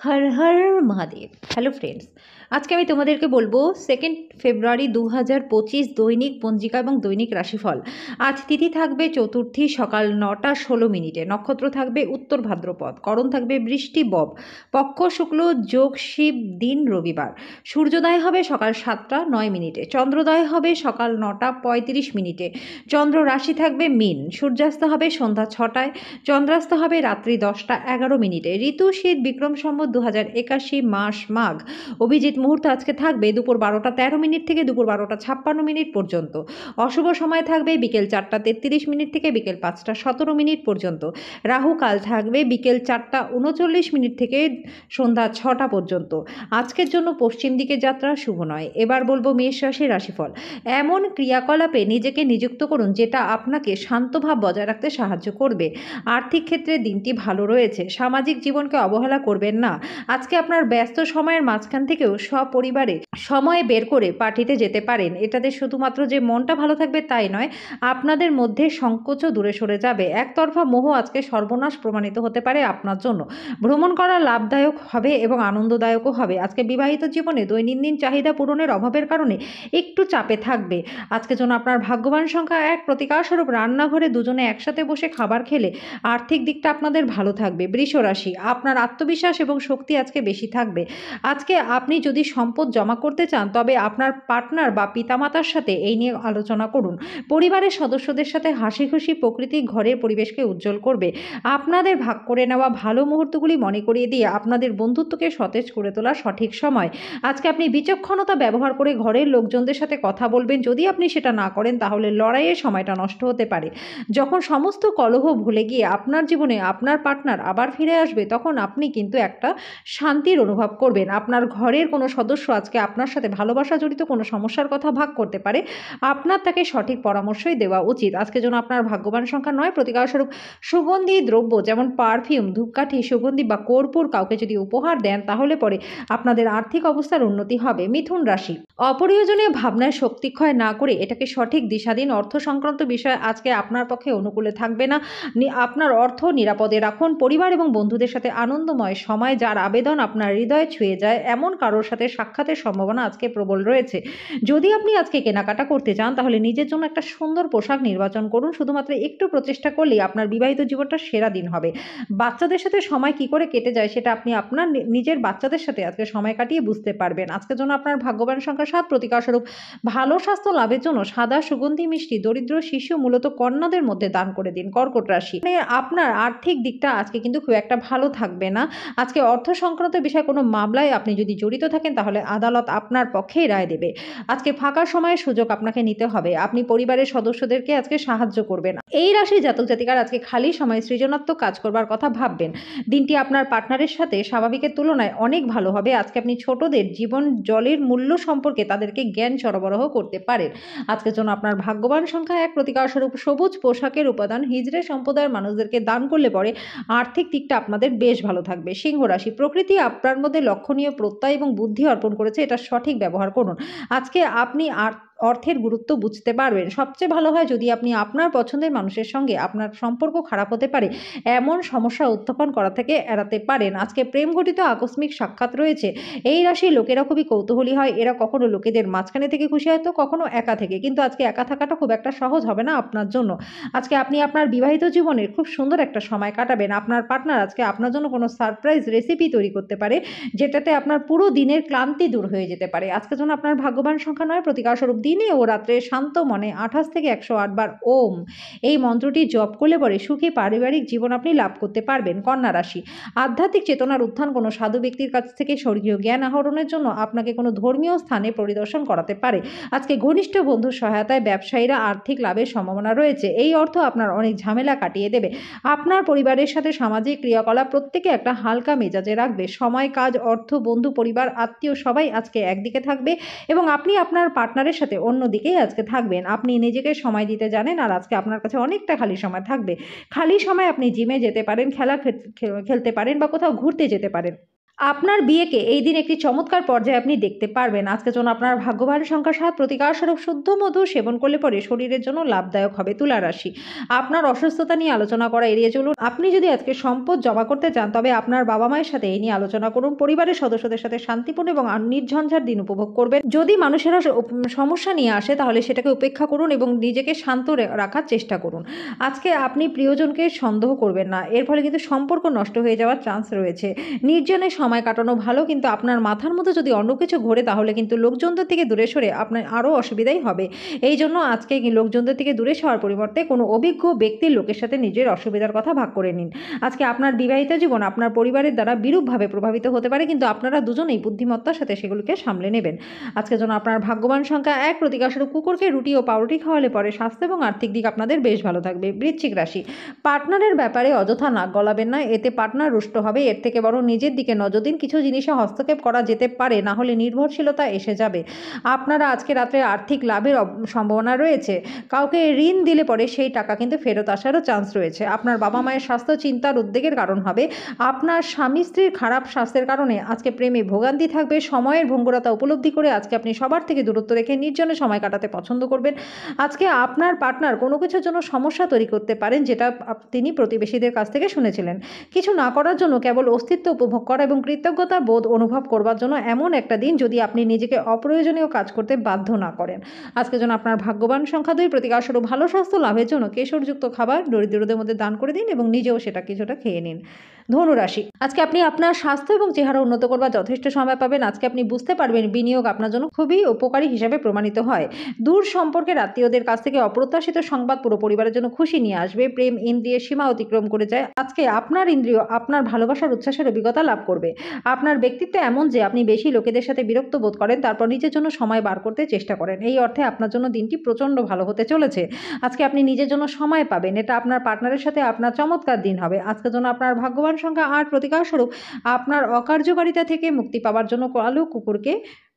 Har Har Mahadev. Hello friends, আজকে আমি তোমাদেরকে বলবো 2 ফেব্রুয়ারি 2025 দৈনিক পঞ্জিকা এবং দৈনিক রাশিফল। আজ তিথি থাকবে চতুর্থী সকাল 9টা 16 মিনিটে, নক্ষত্র থাকবে উত্তর ভাদ্রপদ, করণ থাকবে বৃষ্টি বব, পক্ষ শুক্ল যোগ শিব, দিন রবিবার। সূর্যোদয় হবে সকাল 7টা 9 মিনিটে, চন্দ্রোদয় হবে সকাল 9টা 35 মিনিটে, চন্দ্র রাশি থাকবে মীন, সূর্যাস্ত হবে সন্ধ্যা 6টায়, চন্দ্রাস্ত হবে রাত্রি 10টা 11 মিনিটে। ঋতু শীত, বিক্রম সম্বত 2081, মাস মাঘ। অভিজিৎ মুহূর্ত আজকে থাকবে দুপুর 12টা 13 মিনিট থেকে দুপুর 12টা 56 মিনিট পর্যন্ত। অশুভ সময় থাকবে বিকেল 4টা 33 মিনিট থেকে বিকেল 5টা 17 মিনিট পর্যন্ত। রাহু কাল থাকবে বিকেল 4টা 39 মিনিট থেকে সন্ধ্যা 6টা পর্যন্ত। আজকের জন্য পশ্চিম দিকে যাত্রা শুভ নয়। এবার বলবো মেষ রাশির রাশিফল। এমন ক্রিয়াকলাপে নিজেকে নিযুক্ত করুন যেটা আপনাকে শান্তভাব বজায় রাখতে সাহায্য করবে। আর্থিক ক্ষেত্রে দিনটি ভালো রয়েছে। সামাজিক জীবনকে অবহেলা করবেন না। আজকে আপনার ব্যস্ত সময়ের মাঝখান থেকেও সপরিবারে সময় বের করে পার্টিতে যেতে পারেন। এটাতে শুধুমাত্র যে মনটা ভালো থাকবে তাই নয়, আপনাদের মধ্যে সংকোচও দূরে সরে যাবে। একতরফা মোহ আজকে সর্বনাশ প্রমাণিত হতে পারে আপনার জন্য। ভ্রমণ করা লাভদায়ক হবে এবং আনন্দদায়কও হবে। আজকে বিবাহিত জীবনে দৈনন্দিন চাহিদা পূরণের অভাবের কারণে একটু চাপে থাকবে। আজকের জন্য আপনার ভাগ্যবান সংখ্যা 1। প্রতিকারস্বরূপ রান্নাঘরে দুজনে একসাথে বসে খাবার খেলে আর্থিক দিকটা আপনাদের ভালো থাকবে। বৃষ রাশি, আপনার আত্মবিশ্বাস এবং শক্তি আজকে বেশি থাকবে। আজকে আপনি যদি সম্পদ জমা করতে চান তবে আপনার পার্টনার বা পিতামাতার সাথে এই নিয়ে আলোচনা করুন। পরিবারের সদস্যদের সাথে হাসি খুশি প্রকৃতি ঘরের পরিবেশকে উজ্জ্বল করবে। আপনাদের ভাগ করে নেওয়া ভালো মুহূর্তগুলি মনে করিয়ে দিয়ে আপনাদের বন্ধুত্বকে সতেজ করে তোলার সঠিক সময়। আজকে আপনি বিচক্ষণতা ব্যবহার করে ঘরের লোকজনদের সাথে কথা বলবেন। যদি আপনি সেটা না করেন তাহলে লড়াইয়ের সময়টা নষ্ট হতে পারে। যখন সমস্ত কলহ ভুলে গিয়ে আপনার জীবনে আপনার পার্টনার আবার ফিরে আসবে তখন আপনি কিন্তু একটা শান্তির অনুভব করবেন। আপনার ঘরের কোনো সদস্য আজকে আপনার সাথে ভালোবাসা জড়িত কোনো সমস্যার কথা ভাগ করতে পারে। আপনার তাকে সঠিক পরামর্শই দেওয়া উচিত। আজকে যেন আপনার ভাগ্যবান সংখ্যা 9। প্রতিকারস্বরূপ সুগন্ধি দ্রব্য যেমন পারফিউম, ধূপকাঠি, সুগন্ধি বা কর্পূর কাউকে যদি উপহার দেন তাহলে পরে আপনাদের আর্থিক অবস্থার উন্নতি হবে। মিথুন রাশি, অপ্রয়োজনীয় ভাবনায় শক্তিক্ষয় না করে এটাকে সঠিক দিশা দিন। অর্থ সংক্রান্ত বিষয় আজকে আপনার পক্ষে অনুকূলে থাকবে না। আপনার অর্থ নিরাপদে রাখুন। পরিবার এবং বন্ধুদের সাথে আনন্দময় সময়, যার আবেদন আপনার হৃদয় ছুঁয়ে যায় এমন কারোর সাথে সাক্ষাতের সম্ভাবনা আজকে প্রবল রয়েছে। যদি আপনি আজকে কেনাকাটা করতে চান তাহলে নিজের জন্য একটা সুন্দর পোশাক নির্বাচন করুন। শুধুমাত্র একটু প্রচেষ্টা করলেই আপনার বিবাহিত জীবনটা সেরা দিন হবে। বাচ্চাদের সাথে সময় কি করে কেটে যায় সেটা আপনি আপনার নিজের বাচ্চাদের সাথে আজকে সময় কাটিয়ে বুঝতে পারবেন। আজকের জন্য আপনার ভাগ্যবান সংখ্যা 7। প্রতিকারস্বরূপ ভালো স্বাস্থ্য লাভের জন্য সাদা সুগন্ধি মিষ্টি দরিদ্র শিশু, মূলত কন্যাদের মধ্যে দান করে দিন। কর্কট রাশি, আপনার আর্থিক দিকটা আজকে কিন্তু খুব একটা ভালো থাকবে না। আজকে অর্থ সংক্রান্ত বিষয়ে কোনো মামলায় আপনি যদি জড়িত থাকেন তাহলে আদালত আপনার পক্ষেই রায় দেবে। আজকে ফাঁকা সময়ের সুযোগ আপনাকে নিতে হবে। আপনি পরিবারের সদস্যদেরকে আজকে সাহায্য করবেন। এই রাশির জাতক জাতিকার আজকে খালি সময় সৃজনাত্মক কাজ করবার কথা ভাববেন। দিনটি আপনার পার্টনারের সাথে স্বাভাবিকের তুলনায় অনেক ভালো হবে। আজকে আপনি ছোটদের জীবন জলের মূল্য সম্পর্কে তাদেরকে জ্ঞান সরবরাহ করতে পারেন। আজকের জন্য আপনার ভাগ্যবান সংখ্যা 1। প্রতিকারস্বরূপ সবুজ পোশাকের উপাদান হিজড়ে সম্প্রদায়ের মানুষদেরকে দান করলে পরে আর্থিক দিকটা আপনাদের বেশ ভালো থাকবে। সিংহ রাশি, প্রকৃতি আপনার মধ্যে লক্ষণীয় প্রত্যয় এবং বুদ্ধি অর্পণ করেছে, এটা সঠিক ব্যবহার করুন। আজকে আপনি অর্থের গুরুত্ব বুঝতে পারবেন। সবচেয়ে ভালো হয় যদি আপনি আপনার পছন্দের মানুষের সঙ্গে আপনার সম্পর্ক খারাপ হতে পারে এমন সমস্যা উত্থাপন করা থেকে এড়াতে পারেন। আজকে প্রেম ঘটিত আকস্মিক সাক্ষাৎ রয়েছে। এই রাশির লোকেরা খুবই কৌতূহলী হয়। এরা কখনো লোকেদের মাঝখানে থেকে খুশি হয় তো কখনো একা থেকে, কিন্তু আজকে একা থাকাটা খুব একটা সহজ হবে না আপনার জন্য। আজকে আপনি আপনার বিবাহিত জীবনের খুব সুন্দর একটা সময় কাটাবেন। আপনার পার্টনার আজকে আপনার জন্য কোনো সারপ্রাইজ রেসিপি তৈরি করতে পারে যেটাতে আপনার পুরো দিনের ক্লান্তি দূর হয়ে যেতে পারে। আজকের জন্য আপনার ভাগ্যবান সংখ্যা 9। প্রতিকারস্বরূপ দিনে ও রাত্রে শান্ত মনে 28 থেকে 108 বার ওম এই মন্ত্রটি জপ করলে পরে সুখী পারিবারিক জীবন আপনি লাভ করতে পারবেন। কন্যা রাশি, আধ্যাত্মিক চেতনার উত্থান কোনো সাধু ব্যক্তির কাছ থেকে স্বর্গীয় জ্ঞান আহরণের জন্য আপনাকে কোনো ধর্মীয় স্থানে পরিদর্শন করাতে পারে। আজকে ঘনিষ্ঠ বন্ধুর সহায়তায় ব্যবসায়ীরা আর্থিক লাভের সম্ভাবনা রয়েছে। এই অর্থ আপনার অনেক ঝামেলা কাটিয়ে দেবে। আপনার পরিবারের সাথে সামাজিক ক্রিয়াকলাপ প্রত্যেকে একটা হালকা মেজাজে রাখবে। সময়, কাজ, অর্থ, বন্ধু, পরিবার, আত্মীয় সবাই আজকে একদিকে থাকবে এবং আপনি আপনার পার্টনারের সাথে অন্যদিকেই আজকে থাকবেন। আপনি নিজেকে সময় দিতে জানেন আর আজকে আপনার কাছে অনেকটা খালি সময় থাকবে। খালি সময় আপনি জিমে যেতে পারেন, খেলতে পারেন বা কোথাও ঘুরতে যেতে পারেন। আপনার বিয়েকে এই দিন একটি চমৎকার পর্যায়ে আপনি দেখতে পারবেন। আজকের জন্য আপনার ভাগ্যবান সংখ্যা ৭, প্রতিকারস্বরূপ শুদ্ধ মধু সেবন করলে পরে শরীরের জন্য লাভদায়ক হবে। তুলা রাশি, আপনার অসুস্থতা নিয়ে আলোচনা করা এড়িয়ে চলুন। আপনি যদি আজকে সম্পদ জমা করতে চান তবে আপনার বাবা-মায়ের সাথে এই নিয়ে আলোচনা করুন। পরিবারের সদস্যদের সাথে শান্তিপূর্ণ এবং নির্ঝঞ্ঝাট দিন উপভোগ করবেন। যদি মানুষেরা সমস্যা নিয়ে আসে তাহলে সেটাকে উপেক্ষা করুন এবং নিজেকে শান্ত রাখার চেষ্টা করুন। আজকে আপনি প্রিয়জনকে সন্দেহ করবেন না, এর ফলে কিন্তু সম্পর্ক নষ্ট হয়ে যাওয়ার চান্স রয়েছে। নির্জনে সময় কাটানো ভালো, কিন্তু আপনার মাথার মধ্যে যদি অন্য কিছু ঘোরে তাহলে কিন্তু লোকজনদের থেকে দূরে সরে আপনার আরও অসুবিধাই হবে। এই জন্য আজকে লোকজনদের থেকে দূরে সরার পরিবর্তে কোনো অভিজ্ঞ ব্যক্তির লোকের সাথে নিজের অসুবিধার কথা ভাগ করে নিন। আজকে আপনার বিবাহিত জীবন আপনার পরিবারের দ্বারা বিরূপভাবে প্রভাবিত হতে পারে, কিন্তু আপনারা দুজনেই বুদ্ধিমত্তার সাথে সেগুলিকে সামলে নেবেন। আজকের জন্য আপনার ভাগ্যবান সংখ্যা ১, প্রতিকারস্বরূপ কুকুরকে রুটি ও পাউরুটি খাওয়ালে পরে স্বাস্থ্য এবং আর্থিক দিক আপনাদের বেশ ভালো থাকবে। বৃশ্চিক রাশি, পার্টনারের ব্যাপারে অযথা নাক গলাবেন না, এতে পার্টনার রুষ্ট হবে। এর থেকে বরং নিজের দিকে নজর দিন। কিছু জিনিসে হস্তক্ষেপ করা যেতে পারে, না হলে নির্ভরশীলতা এসে যাবে। আপনারা আজকে রাত্রে আর্থিক লাভের সম্ভাবনা রয়েছে। কাউকে ঋণ দিলে পরে সেই টাকা কিন্তু ফেরত আসারও চান্স রয়েছে। আপনার বাবা মায়ের স্বাস্থ্য চিন্তার উদ্বেগের কারণ হবে। আপনার স্বামী স্ত্রীর খারাপ স্বাস্থ্যের কারণে আজকে প্রেমে ভোগান্তি থাকবে। সময়ের ভঙ্গুরতা উপলব্ধি করে আজকে আপনি সবার থেকে দূরত্ব রেখে নির্জনে সময় কাটাতে পছন্দ করবেন। আজকে আপনার পার্টনার কোনো কিছুর জন্য সমস্যা তৈরি করতে পারেন, যেটা তিনি প্রতিবেশীদের কাছ থেকে শুনেছিলেন। কিছু না করার জন্য কেবল অস্তিত্ব উপভোগ করা এবং কৃতজ্ঞতার বোধ অনুভব করবার জন্য এমন একটা দিন যদি আপনি নিজেকে অপ্রয়োজনীয় কাজ করতে বাধ্য না করেন। আজকের জন্য আপনার ভাগ্যবান সংখ্যা ২, প্রতিকারস্বরূপ ভালো স্বাস্থ্য লাভের জন্য কেশরযুক্ত খাবার দরিদ্রদের মধ্যে দান করে দিন এবং নিজেও সেটা কিছুটা খেয়ে নিন। ধনুরাশি, আজকে আপনি আপনার স্বাস্থ্য এবং চেহারা উন্নত করবার যথেষ্ট সময় পাবেন। আজকে আপনি বুঝতে পারবেন বিনিয়োগ আপনার জন্য খুবই উপকারী হিসেবে প্রমাণিত হয়। দূর সম্পর্কের আত্মীয়দের কাছ থেকে অপ্রত্যাশিত সংবাদ পুরো পরিবারের জন্য খুশি নিয়ে আসবে। প্রেম ইন্দ্রিয়ের সীমা অতিক্রম করে যায়। আজকে আপনার ইন্দ্রিয় আপনার ভালোবাসার উচ্ছ্বাসের অভিজ্ঞতা লাভ করবে। আপনার ব্যক্তিত্ব এমন যে আপনি বেশি লোকেদের সাথে বিরক্ত বোধ করেন, তারপর নিজের জন্য সময় বার করতে চেষ্টা করেন। এই অর্থে আপনার জন্য দিনটি প্রচণ্ড ভালো হতে চলেছে। আজকে আপনি নিজের জন্য সময় পাবেন, এটা আপনার পার্টনারের সাথে আপনার চমৎকার দিন হবে। আজকের জন্য আপনার ভাগ্যবান সংখ্যা ৮, প্রতিকারস্বরূপ আপনার অকার্যকারিতা থেকে মুক্তি পাওয়ার জন্য কালো কুকুরকে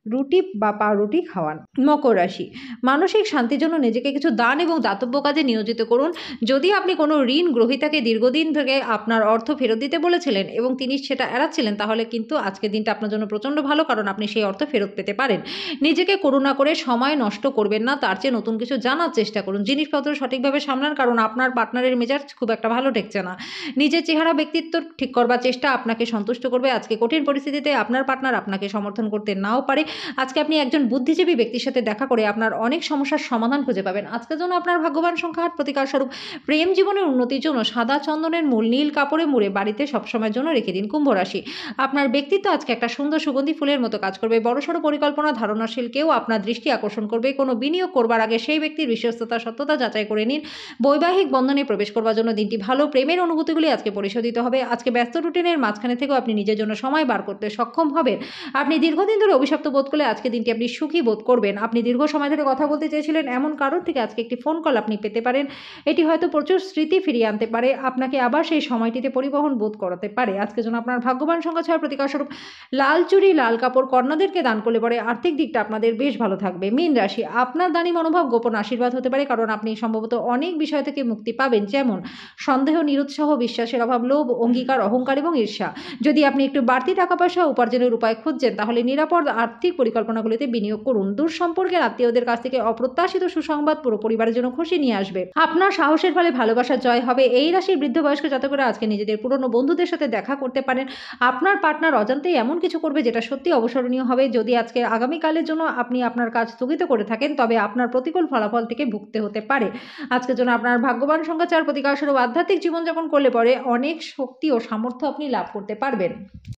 রুটি বা পাউরুটি খাওয়ান। মকর রাশি, মানসিক শান্তির জন্য নিজেকে কিছু দান এবং দাতব্য কাজে নিয়োজিত করুন। যদি আপনি কোনো ঋণ গ্রহীতাকে দীর্ঘদিন থেকে আপনার অর্থ ফেরত দিতে বলেছিলেন এবং তিনি সেটা এড়াচ্ছিলেন, তাহলে কিন্তু আজকের দিনটা আপনার জন্য প্রচণ্ড ভালো, কারণ আপনি সেই অর্থ ফেরত পেতে পারেন। নিজেকে করুণা করে সময় নষ্ট করবেন না, তার চেয়ে নতুন কিছু জানার চেষ্টা করুন। জিনিসপত্র সঠিকভাবে সামলান, কারণ আপনার পার্টনারের মেজাজ খুব একটা ভালো ঠেকছে না। নিজের চেহারা ব্যক্তিত্ব ঠিক করবার চেষ্টা আপনাকে সন্তুষ্ট করবে। আজকে কঠিন পরিস্থিতিতে আপনার পার্টনার আপনাকে সমর্থন করতে নাও পারে। আজকে আপনি একজন বুদ্ধিজীবী ব্যক্তির সাথে দেখা করে আপনার অনেক সমস্যার সমাধান খুঁজে পাবেন। আজকের জন্য আপনার ভাগ্যবান সংখ্যা ৮, প্রতিকারস্বরূপ প্রেম জীবনের উন্নতির জন্য সাদা চন্দনের মূল নীল কাপড়ে মুড়ে বাড়িতে সবসময়ের জন্য রেখে দিন। কুম্ভ রাশি, আপনার ব্যক্তিত্ব আজকে একটা সুন্দর সুগন্ধি ফুলের মতো কাজ করবে। বড়সড় পরিকল্পনা ধারণাশীল কেউ আপনার দৃষ্টি আকর্ষণ করবে। কোনো বিনিয়োগ করবার আগে সেই ব্যক্তির বিশ্বস্ততা সত্যতা যাচাই করে নিন। বৈবাহিক বন্ধনে প্রবেশ করবার জন্য দিনটি ভালো। প্রেমের অনুভূতিগুলি আজকে পরিশোধিত হবে। আজকে ব্যস্ত রুটিনের মাঝখানে থেকেও আপনি নিজের জন্য সময় বার করতে সক্ষম হবেন। আপনি দীর্ঘদিন ধরে অভিশপ্ত বোধ করলে আজকে দিনটি আপনি সুখী বোধ করবেন। আপনি দীর্ঘ সময় ধরে কথা বলতে চেয়েছিলেন, এমন কারণ থেকে আজকে একটি ফোন কল আপনি পেতে পারেন। এটি হয়তো প্রচুর স্মৃতি ফিরিয়ে আনতে পারে, আপনাকে আবার সেই সময়টিতে পরিবহন বোধ করাতে পারে। আজকের জন্য আপনার ভাগ্যবান সংখ্যা ৬, প্রতিকারস্বরূপ লাল চুড়ি লাল কাপড় কন্যাদেরকে দান করলে পরে আর্থিক দিকটা আপনাদের বেশ ভালো থাকবে। মীন রাশি, আপনার দানি মনোভাব গোপন আশীর্বাদ হতে পারে, কারণ আপনি সম্ভবত অনেক বিষয় থেকে মুক্তি পাবেন, যেমন সন্দেহ, নিরুৎসাহ, বিশ্বাসের অভাব, লোভ, অঙ্গীকার, অহংকার এবং ঈর্ষা। যদি আপনি একটু বাড়তি টাকা পয়সা উপার্জনের উপায় খুঁজছেন, তাহলে নিরাপদ আর্থিক পরিকল্পনাগুলিতে বিনিয়োগ করুন। দূর সম্পর্কের আত্মীয়দের কাছ থেকে অপ্রত্যাশিত সুসংবাদ পুরো পরিবারের জন্য খুশি নিয়ে আসবে। আপনার সাহসের ফলে ভালোবাসার জয় হবে। এই রাশির বৃদ্ধ বয়স্ক জাতকরা আজকে নিজেদের পুরনো বন্ধুদের সাথে দেখা করতে পারেন। আপনার পার্টনার অজান্তেই এমন কিছু করবে যেটা সত্যি অবসরণীয় হবে। যদি আজকে আগামীকালের জন্য আপনি আপনার কাজ স্থগিত করে থাকেন, তবে আপনার প্রতিকূল ফলাফল থেকে ভুগতে হতে পারে। আজকের জন্য আপনার ভাগ্যবান সংখ্যা ৪, প্রতিকারস্বরূপ আধ্যাত্মিক জীবনযাপন করলে পরে অনেক শক্তি ও সামর্থ্য আপনি লাভ করতে পারবেন।